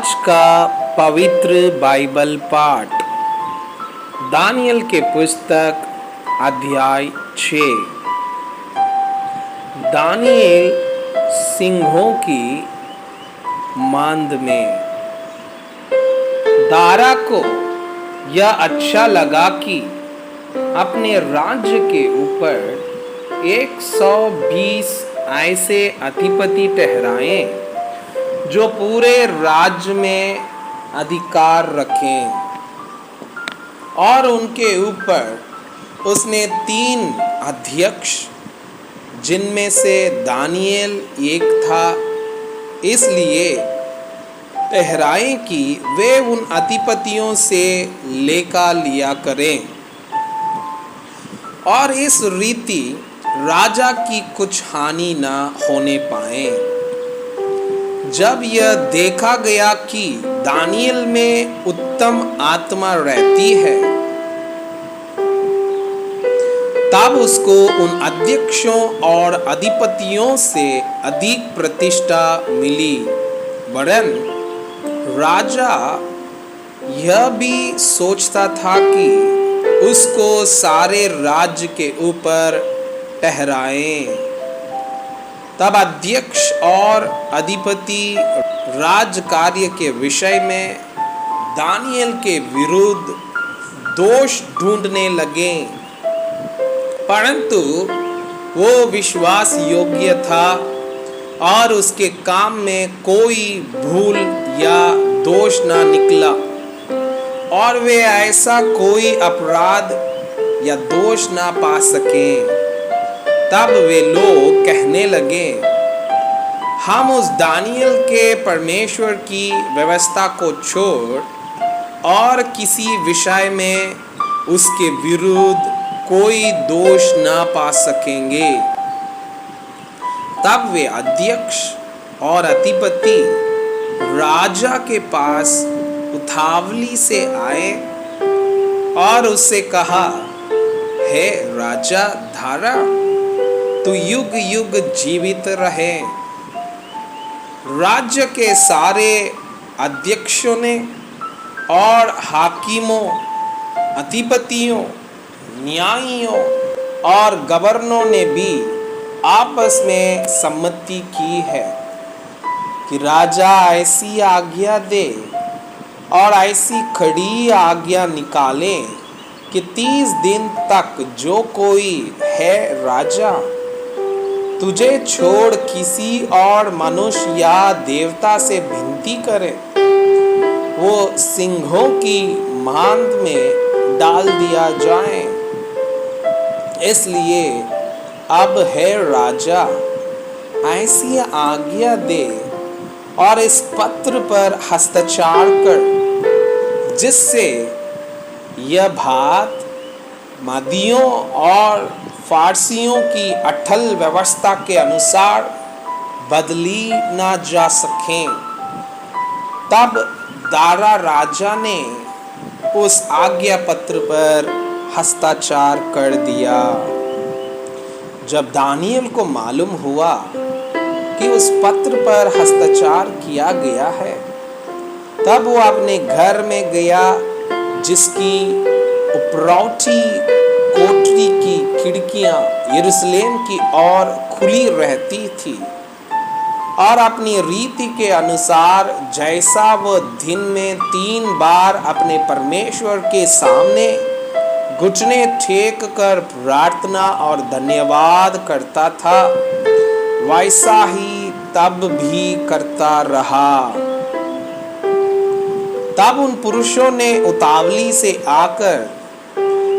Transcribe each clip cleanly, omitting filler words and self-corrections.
आज का पवित्र बाइबल पाठ दानियल के पुस्तक अध्याय 6। दानियल सिंहों की मांद में। दारा को यह अच्छा लगा कि अपने राज्य के ऊपर 120 ऐसे अधिपति ठहराएं जो पूरे राज्य में अधिकार रखें, और उनके ऊपर उसने 3 अध्यक्ष, जिनमें से दानियल एक था, इसलिए ठहराएं कि वे उन अधिपतियों से लेखा लिया करें, और इस रीति राजा की कुछ हानि न होने पाए। जब यह देखा गया कि दानियल में उत्तम आत्मा रहती है, तब उसको उन अध्यक्षों और अधिपतियों से अधिक प्रतिष्ठा मिली। वरन राजा यह भी सोचता था कि उसको सारे राज्य के ऊपर ठहराएं। तब अध्यक्ष और अधिपति राज कार्य के विषय में दानियल के विरुद्ध दोष ढूंढने लगे, परंतु वो विश्वास योग्य था और उसके काम में कोई भूल या दोष ना निकला, और वे ऐसा कोई अपराध या दोष ना पा सके। तब वे लोग कहने लगे, हम उस दानियल के परमेश्वर की व्यवस्था को छोड़ और किसी विषय में उसके विरुद्ध कोई दोष ना पा सकेंगे। तब वे अध्यक्ष और अधिपति राजा के पास उतावली से आए और उससे कहा, हे राजा दारा, तू युग युग जीवित रहे। राज्य के सारे अध्यक्षों ने और हाकिमों, अधिपतियों, न्यायियों और गवर्नरों ने भी आपस में सम्मति की है कि राजा ऐसी आज्ञा दे और ऐसी खड़ी आज्ञा निकाले कि 30 दिन तक जो कोई है राजा तुझे छोड़ किसी और मनुष्य या देवता से विनती करे, वो सिंहों की मांद में डाल दिया जाए। इसलिए अब है राजा, ऐसी आज्ञा दे और इस पत्र पर हस्ताक्षर कर, जिससे यह बात मादियों और फारसियों की अटल व्यवस्था के अनुसार बदली ना जा सकें। तब दारा राजा ने उस आज्ञा पत्र पर हस्ताक्षर कर दिया। जब दानियल को मालूम हुआ कि उस पत्र पर हस्ताक्षर किया गया है, तब वो अपने घर में गया, जिसकी उपरौठी कोठरी की खिड़कियां यरूशलेम की ओर खुली रहती थी, और अपनी रीति के अनुसार जैसा वह दिन में 3 बार अपने परमेश्वर के सामने घुटने टेक कर प्रार्थना और धन्यवाद करता था, वैसा ही तब भी करता रहा। तब उन पुरुषों ने उतावली से आकर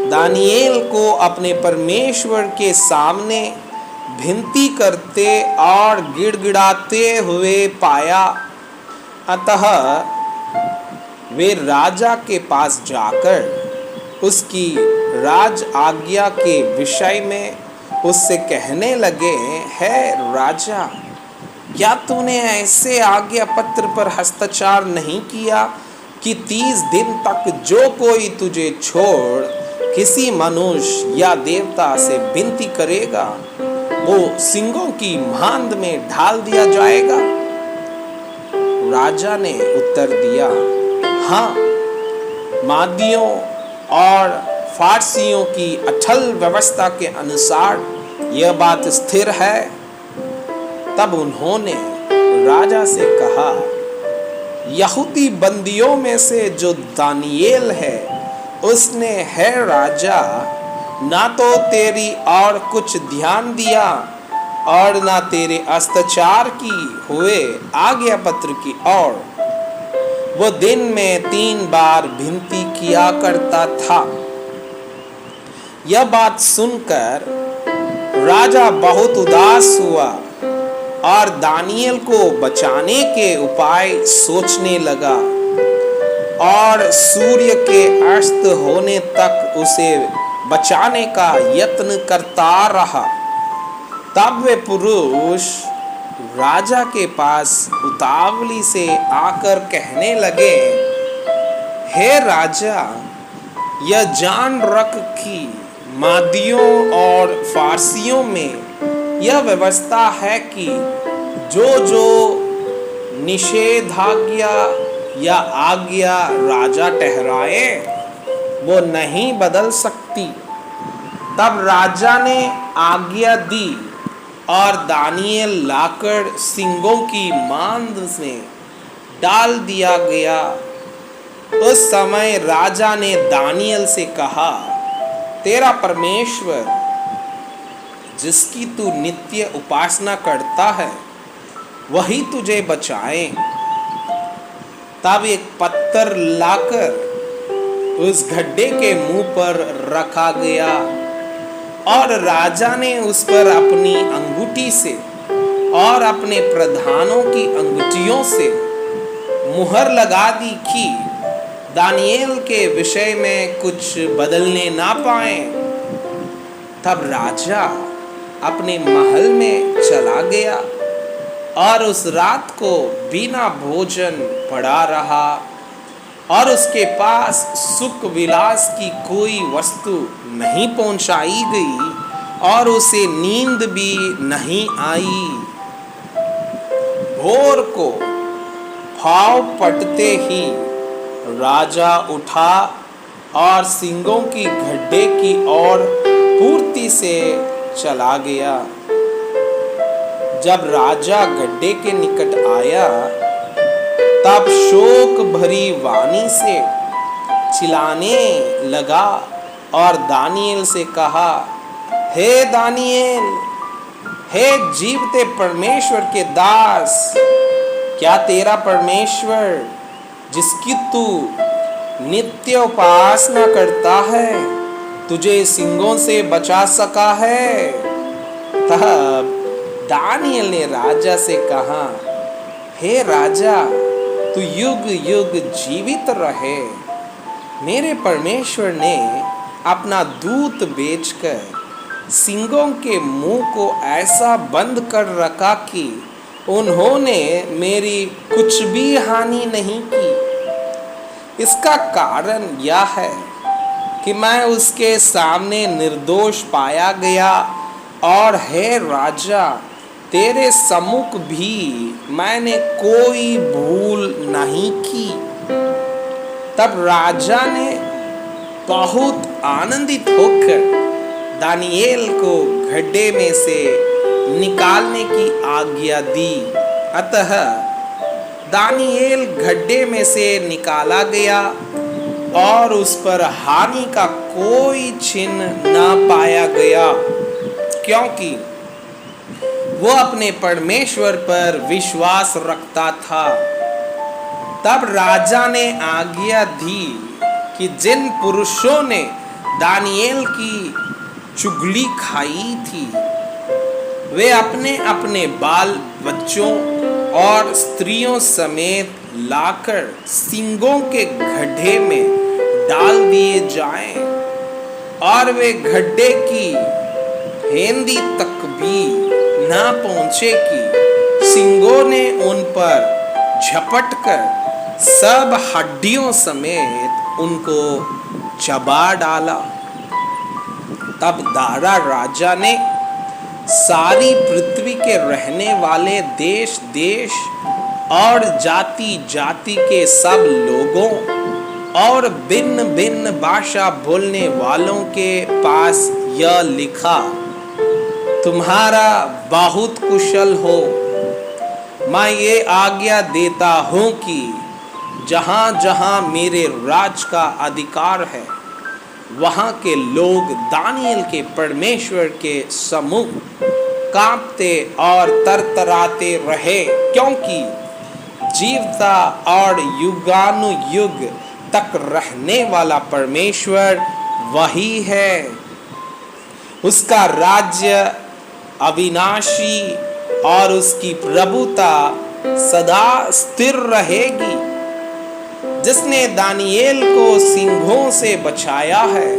दानियल को अपने परमेश्वर के सामने विनती करते और गिड़गिड़ाते हुए पाया। अतः वे राजा के पास जाकर उसकी राज आज्ञा के विषय में उससे कहने लगे, है राजा, क्या तूने ऐसे आज्ञा पत्र पर हस्ताक्षर नहीं किया कि 30 दिन तक जो कोई तुझे छोड़ किसी मनुष्य या देवता से विनती करेगा, वो सिंहों की मांद में ढाल दिया जाएगा? राजा ने उत्तर दिया, हाँ, मादियों और फारसियों की अटल व्यवस्था के अनुसार यह बात स्थिर है। तब उन्होंने राजा से कहा, यहूदी बंदियों में से जो दानियेल है, उसने है राजा ना तो तेरी और कुछ ध्यान दिया और ना तेरे अत्याचार की हुए आज्ञा पत्र की ओर। वो दिन में 3 बार विनती किया करता था। यह बात सुनकर राजा बहुत उदास हुआ और दानियेल को बचाने के उपाय सोचने लगा और सूर्य के अस्त होने तक उसे बचाने का यत्न करता रहा। तब वे पुरुष राजा के पास उतावली से आकर कहने लगे, हे राजा, यह जान रख कि मादियों और फारसियों में यह व्यवस्था है कि जो जो निषेधाज्ञा या आज्ञा राजा ठहराए वो नहीं बदल सकती। तब राजा ने आज्ञा दी और दानियेल लाकर सिंगों की मांद में डाल दिया गया। उस समय राजा ने दानियेल से कहा, तेरा परमेश्वर जिसकी तू नित्य उपासना करता है वही तुझे बचाए। तब एक पत्थर लाकर उस गड्ढे के मुंह पर रखा गया और राजा ने उस पर अपनी अंगूठी से और अपने प्रधानों की अंगूठियों से मुहर लगा दी कि दानियेल के विषय में कुछ बदलने ना पाए। तब राजा अपने महल में चला गया और उस रात को बिना भोजन पड़ा रहा और उसके पास सुख विलास की कोई वस्तु नहीं पहुंचाई गई और उसे नींद भी नहीं आई। भोर को भाव पड़ते ही राजा उठा और सिंगों की गड्ढे की ओर फुर्ती से चला गया। जब राजा गड्ढे के निकट आया तब शोक भरी वाणी से चिल्लाने लगा और दानियेल से कहा, हे दानियेल, हे जीवते परमेश्वर के दास, क्या तेरा परमेश्वर जिसकी तू नित्य उपासना करता है तुझे सिंगों से बचा सका है? तब दानियेल ने राजा से कहा, हे राजा, तू युग युग जीवित रहे। मेरे परमेश्वर ने अपना दूत भेजकर सिंगों के मुंह को ऐसा बंद कर रखा कि उन्होंने मेरी कुछ भी हानि नहीं की। इसका कारण यह है कि मैं उसके सामने निर्दोष पाया गया और हे राजा, तेरे सम्मुख भी मैंने कोई भूल नहीं की। तब राजा ने बहुत आनंदित होकर दानियेल को गड्ढे में से निकालने की आज्ञा दी। अतः दानियेल गड्ढे में से निकाला गया और उस पर हानि का कोई चिन्ह न पाया गया, क्योंकि वो अपने परमेश्वर पर विश्वास रखता था। तब राजा ने आज्ञा दी कि जिन पुरुषों ने दानियेल की चुगली खाई थी वे अपने अपने बाल बच्चों और स्त्रियों समेत लाकर सिंगों के गड्ढे में डाल दिए जाएं और वे गड्ढे की हेंदी तक भी ना पहुंचे कि सिंगों ने उन पर झपट कर सब हड्डियों समेत उनको चबा डाला। तब दारा राजा ने सारी पृथ्वी के रहने वाले देश देश और जाति जाति के सब लोगों और भिन्न भिन्न भाषा बोलने वालों के पास यह लिखा, तुम्हारा बहुत कुशल हो। मैं ये आज्ञा देता हूँ कि जहाँ जहाँ मेरे राज का अधिकार है, वहाँ के लोग दानियेल के परमेश्वर के सम्मुख कांपते और तरतराते रहे, क्योंकि जीवता और युगानुयुग तक रहने वाला परमेश्वर वही है। उसका राज्य अविनाशी और उसकी प्रभुता सदा स्थिर रहेगी। जिसने दानियेल को सिंहों से बचाया है,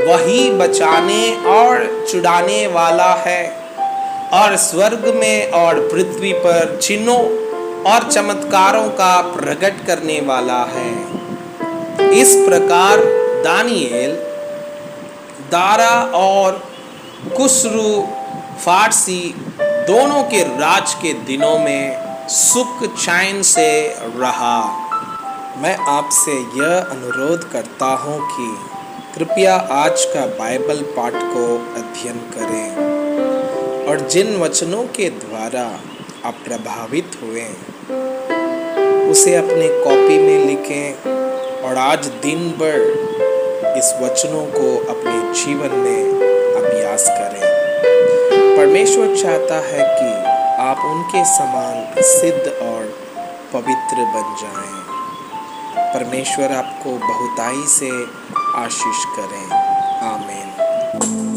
वही बचाने और छुड़ाने वाला है, और स्वर्ग में और पृथ्वी पर चिन्हों और चमत्कारों का प्रकट करने वाला है। इस प्रकार दानियेल दारा और कुस्रू फारसी दोनों के राज के दिनों में सुख चैन से रहा। मैं आपसे यह अनुरोध करता हूँ कि कृपया आज का बाइबल पाठ को अध्ययन करें और जिन वचनों के द्वारा आप प्रभावित हुए उसे अपने कॉपी में लिखें और आज दिन भर इस वचनों को अपने जीवन में अभ्यास करें। परमेश्वर चाहता है कि आप उनके समान सिद्ध और पवित्र बन जाएं। परमेश्वर आपको बहुताई से आशीष करें। आमीन।